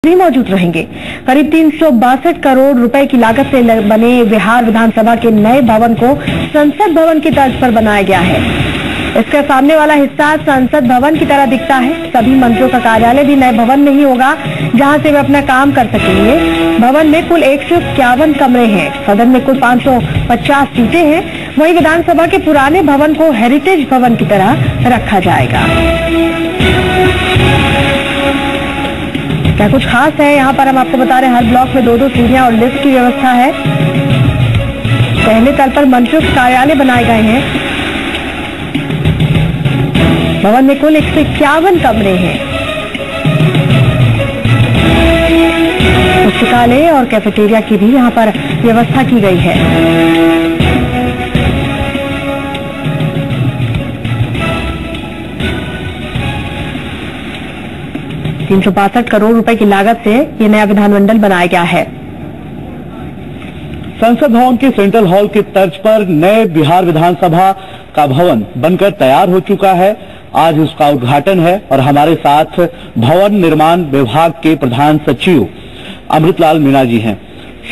भी मौजूद रहेंगे। करीब 362 करोड़ रुपए की लागत से बने बिहार विधानसभा के नए भवन को संसद भवन की तर्ज पर बनाया गया है। इसका सामने वाला हिस्सा संसद भवन की तरह दिखता है। सभी मंत्रियों का कार्यालय भी नए भवन में ही होगा, जहां से वे अपना काम कर सकेंगे। भवन में कुल 151 कमरे हैं। सदन में कुल 550 सीटें हैं। वहीं विधानसभा के पुराने भवन को हेरिटेज भवन की तरह रखा जाएगा। क्या कुछ खास है यहाँ पर, हम आपको बता रहे हैं। हर ब्लॉक में 2-2 सीढ़ियां और लिफ्ट की व्यवस्था है। पहले तल पर मंत्रियों के कार्यालय बनाए गए हैं। भवन में कुल 151 कमरे हैं। पुस्तकालय और कैफेटेरिया की भी यहाँ पर व्यवस्था की गई है। 362 करोड़ रुपए की लागत से ये नया विधानमंडल बनाया गया है। संसद भवन के सेंट्रल हॉल की तर्ज पर नए बिहार विधानसभा का भवन बनकर तैयार हो चुका है। आज उसका उद्घाटन है और हमारे साथ भवन निर्माण विभाग के प्रधान सचिव अमृतलाल मीणा जी हैं।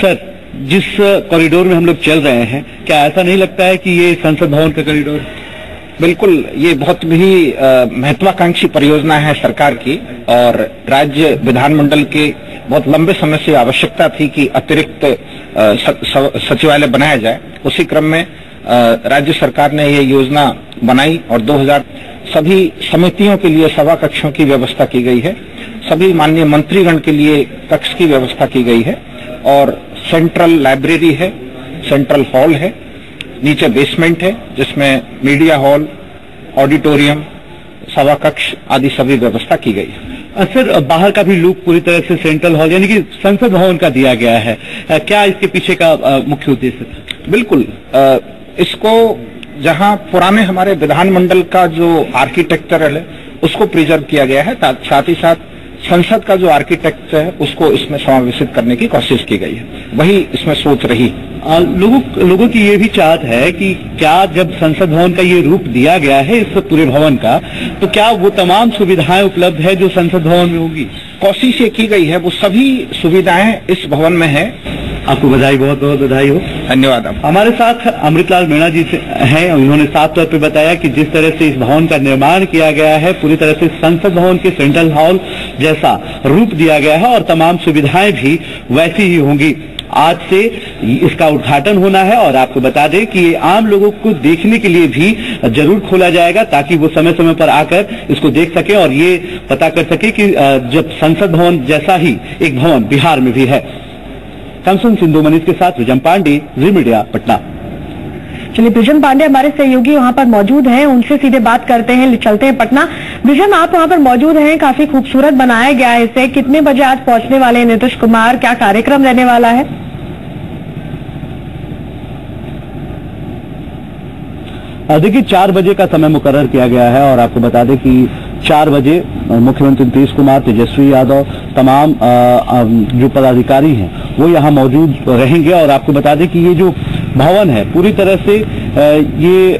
सर, जिस कॉरिडोर में हम लोग चल रहे हैं, क्या ऐसा नहीं लगता है कि ये संसद भवन का कॉरिडोर? बिल्कुल, ये बहुत ही महत्वाकांक्षी परियोजना है सरकार की और राज्य विधानमंडल के बहुत लंबे समय से आवश्यकता थी कि अतिरिक्त सचिवालय बनाया जाए। उसी क्रम में राज्य सरकार ने ये योजना बनाई और 2000 सभी समितियों के लिए सभा कक्षों की व्यवस्था की गई है। सभी माननीय मंत्रीगण के लिए कक्ष की व्यवस्था की गई है और सेंट्रल लाइब्रेरी है, सेंट्रल हॉल है, नीचे बेसमेंट है जिसमें मीडिया हॉल, ऑडिटोरियम, सभा कक्ष आदि सभी व्यवस्था की गई है। सर, बाहर का भी लुक पूरी तरह से सेंट्रल हॉल यानी कि संसद भवन का दिया गया है। क्या इसके पीछे का मुख्य उद्देश्य था? बिल्कुल, इसको जहां पुराने हमारे विधानमंडल का जो आर्किटेक्चर है उसको प्रिजर्व किया गया है, साथ ही साथ संसद का जो आर्किटेक्चर है उसको इसमें समावेशित करने की कोशिश की गई है। वही इसमें सोच रही। लोगों की ये भी चाहत है कि क्या जब संसद भवन का ये रूप दिया गया है इस पूरे भवन का, तो क्या वो तमाम सुविधाएं उपलब्ध है जो संसद भवन में होगी? कोशिश ये की गई है, वो सभी सुविधाएं इस भवन में है। आपको बधाई, बहुत बहुत बधाई हो। धन्यवाद। हमारे साथ अमृतलाल मीणा जी हैं। उन्होंने साफ तौर पे बताया कि जिस तरह से इस भवन का निर्माण किया गया है, पूरी तरह से संसद भवन के सेंट्रल हॉल जैसा रूप दिया गया है और तमाम सुविधाएं भी वैसी ही होंगी। आज से इसका उद्घाटन होना है और आपको बता दें कि ये आम लोगों को देखने के लिए भी जरूर खोला जाएगा ताकि वो समय समय पर आकर इसको देख सके और ये पता कर सके कि जब संसद भवन जैसा ही एक भवन बिहार में भी है। कमसन सिंधु मनीष के साथ विजन पांडे, जी मीडिया, पटना। चलिए, विजन पांडे हमारे सहयोगी वहां पर मौजूद हैं, उनसे सीधे बात करते हैं। चलते हैं पटना। विजन, आप वहां पर मौजूद हैं, काफी खूबसूरत बनाया गया है इसे। कितने बजे आज पहुंचने वाले हैं नीतीश कुमार? क्या कार्यक्रम रहने वाला है? देखिए, 4 बजे का समय मुकर्रर किया गया है और आपको बता दें कि 4 बजे मुख्यमंत्री नीतीश कुमार, तेजस्वी यादव, तमाम जो पदाधिकारी हैं वो यहाँ मौजूद रहेंगे। और आपको बता दें कि ये जो भवन है पूरी तरह से ये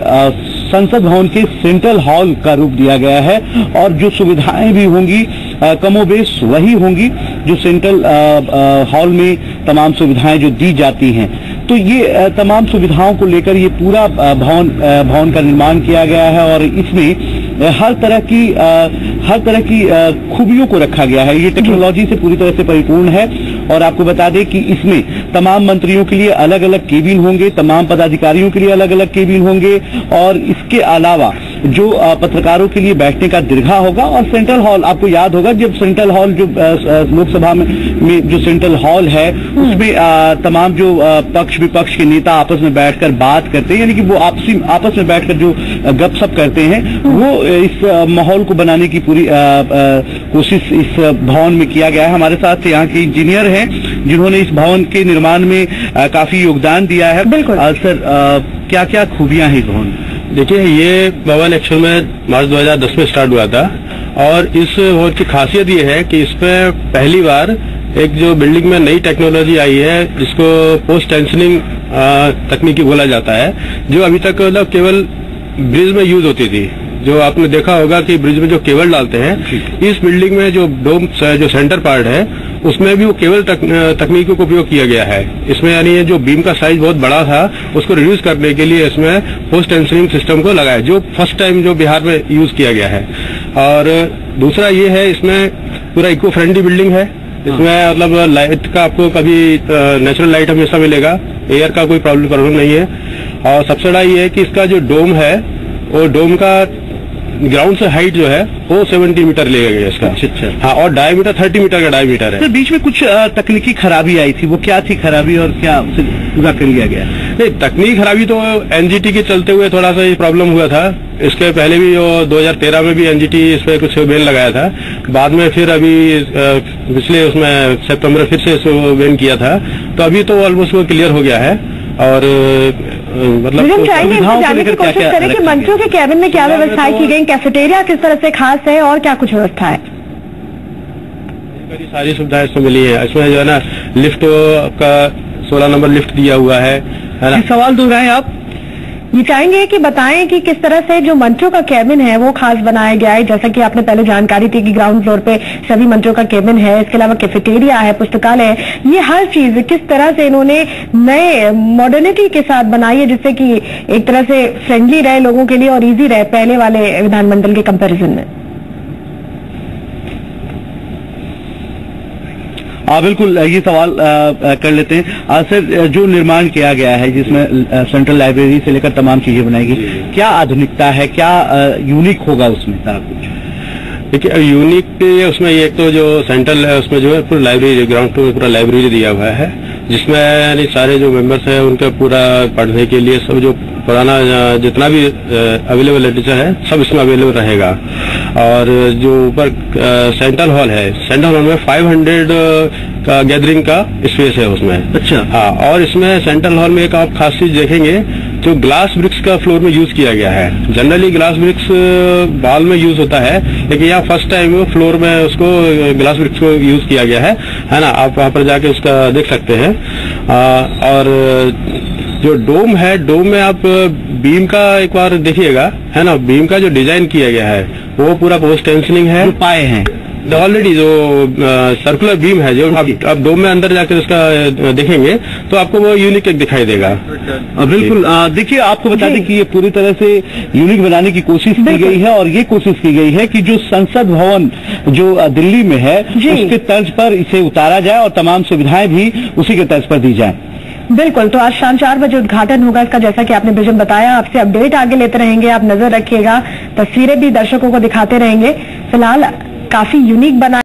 संसद भवन के सेंट्रल हॉल का रूप दिया गया है और जो सुविधाएं भी होंगी कमोबेश वही होंगी जो सेंट्रल हॉल में तमाम सुविधाएं जो दी जाती हैं। तो ये तमाम सुविधाओं को लेकर ये पूरा भवन का निर्माण किया गया है और इसमें हर तरह की खूबियों को रखा गया है। ये टेक्नोलॉजी से पूरी तरह से परिपूर्ण है और आपको बता दें कि इसमें तमाम मंत्रियों के लिए अलग अलग केबिन होंगे, तमाम पदाधिकारियों के लिए अलग अलग केबिन होंगे और इसके अलावा जो पत्रकारों के लिए बैठने का दीर्घा होगा। और सेंट्रल हॉल, आपको याद होगा जब सेंट्रल हॉल जो लोकसभा में जो सेंट्रल हॉल है उसमें तमाम जो पक्ष विपक्ष के नेता आपस में बैठकर बात करते हैं, यानी कि वो आपस में बैठकर जो गपशप करते हैं, वो इस माहौल को बनाने की पूरी कोशिश इस भवन में किया गया है। हमारे साथ यहाँ के इंजीनियर हैं जिन्होंने इस भवन के निर्माण में काफी योगदान दिया है। बिल्कुल सर, क्या क्या खूबियां हैं इस भवन में? देखिए, ये भवन एक्चुअल में मार्च 2010 में स्टार्ट हुआ था और इस भवन की खासियत ये है कि इसमें पहली बार एक जो बिल्डिंग में नई टेक्नोलॉजी आई है जिसको पोस्ट टेंशनिंग तकनीकी बोला जाता है, जो अभी तक मतलब केवल ब्रिज में यूज होती थी। जो आपने देखा होगा कि ब्रिज में जो केबल डालते हैं, इस बिल्डिंग में जो डोम जो सेंटर पार्ट है उसमें भी वो केबल तकनीकों का उपयोग किया गया है इसमें। यानी ये जो बीम का साइज बहुत बड़ा था उसको रिड्यूस करने के लिए इसमें पोस्ट टेंशनिंग सिस्टम को लगाया, जो फर्स्ट टाइम जो बिहार में यूज किया गया है। और दूसरा ये है, इसमें पूरा इको फ्रेंडली बिल्डिंग है। इसमें मतलब लाइट का आपको कभी नेचुरल लाइट हमेशा मिलेगा, एयर का कोई प्रॉब्लम नहीं है। और सबसे बड़ा ये है कि इसका जो डोम है वो डोम का ग्राउंड से हाइट जो है वो 70 मीटर लेगा गया इसका। अच्छा। हाँ, और डायमीटर 30 मीटर का डायमीटर है। तो बीच में कुछ तकनीकी खराबी आई थी, वो क्या थी खराबी और क्या उसे पूरा कर लिया गया? नहीं, तकनीकी खराबी तो एनजीटी के चलते हुए थोड़ा सा ये प्रॉब्लम हुआ था। इसके पहले भी 2013 में भी एनजीटी इस पे कुछ बैन लगाया था, बाद में फिर अभी पिछले उसमें सितंबर फिर से इसको बैन किया था। तो अभी तो ऑलमोस्ट वो क्लियर हो गया है। और मतलब जानने की कोशिश करें कि मंत्रियों के कैबिन में क्या व्यवस्थाएं की गई, कैफेटेरिया किस तरह से खास है और क्या कुछ व्यवस्था है? सारी सुविधाएं इसमें मिली है। इसमें जो है ना लिफ्ट का 16 नंबर लिफ्ट दिया हुआ है ना। सवाल दोहराएं आप? ये चाहेंगे कि बताएं कि किस तरह से जो मंत्रियों का केबिन है वो खास बनाया गया है। जैसा कि आपने पहले जानकारी थी कि ग्राउंड फ्लोर पे सभी मंत्रियों का केबिन है, इसके अलावा कैफेटेरिया है, पुस्तकालय है। ये हर चीज किस तरह से इन्होंने नए मॉडर्निटी के साथ बनाई है, जिससे कि एक तरह से फ्रेंडली रहे लोगों के लिए और इजी रहे पहले वाले विधानमंडल के कंपेरिजन में। बिल्कुल, ये सवाल कर लेते हैं सर। जो निर्माण किया गया है जिसमें सेंट्रल लाइब्रेरी से लेकर तमाम चीजें बनाएगी, क्या आधुनिकता है, क्या यूनिक होगा उसमें सारा कुछ? देखिए, यूनिक उसमें एक तो जो सेंट्रल है उसमें जो है पूरा लाइब्रेरी, ग्राउंड फ्लोर में पूरा लाइब्रेरी दिया हुआ है, जिसमें यानी सारे जो मेंबर्स हैं उनका पूरा पढ़ने के लिए सब जो पुराना जितना भी अवेलेबल लिटरेचर है सब इसमें अवेलेबल रहेगा। और जो ऊपर सेंट्रल हॉल है, सेंट्रल हॉल में 500 का गैदरिंग का स्पेस है उसमें। अच्छा। हाँ, और इसमें सेंट्रल हॉल में एक आप खास चीज देखेंगे, जो ग्लास ब्रिक्स का फ्लोर में यूज किया गया है। जनरली ग्लास ब्रिक्स बाल में यूज होता है, लेकिन यहाँ फर्स्ट टाइम फ्लोर में उसको ग्लास ब्रिक्स को यूज किया गया है ना। आप वहां पर जाके उसका देख सकते हैं। और जो डोम है, डोम में आप बीम का एक बार देखिएगा, है ना। बीम का जो डिजाइन किया गया है वो पूरा पोस्ट टेंशनिंग है। जो पाए हैं ऑलरेडी जो सर्कुलर बीम है, जो आप डोम में अंदर जाकर उसका देखेंगे तो आपको वो यूनिक एक दिखाई देगा। बिल्कुल। देखिए, आपको बता दें कि ये पूरी तरह से यूनिक बनाने की कोशिश की गई है, और ये कोशिश की गई है कि जो संसद भवन जो दिल्ली में है उसके तर्ज पर इसे उतारा जाए और तमाम सुविधाएं भी उसी के तर्ज पर दी जाए। बिल्कुल। तो आज शाम 4 बजे उद्घाटन होगा इसका, जैसा कि आपने विजन बताया। आपसे अपडेट आगे लेते रहेंगे, आप नजर रखिएगा, तस्वीरें भी दर्शकों को दिखाते रहेंगे। फिलहाल काफी यूनिक बना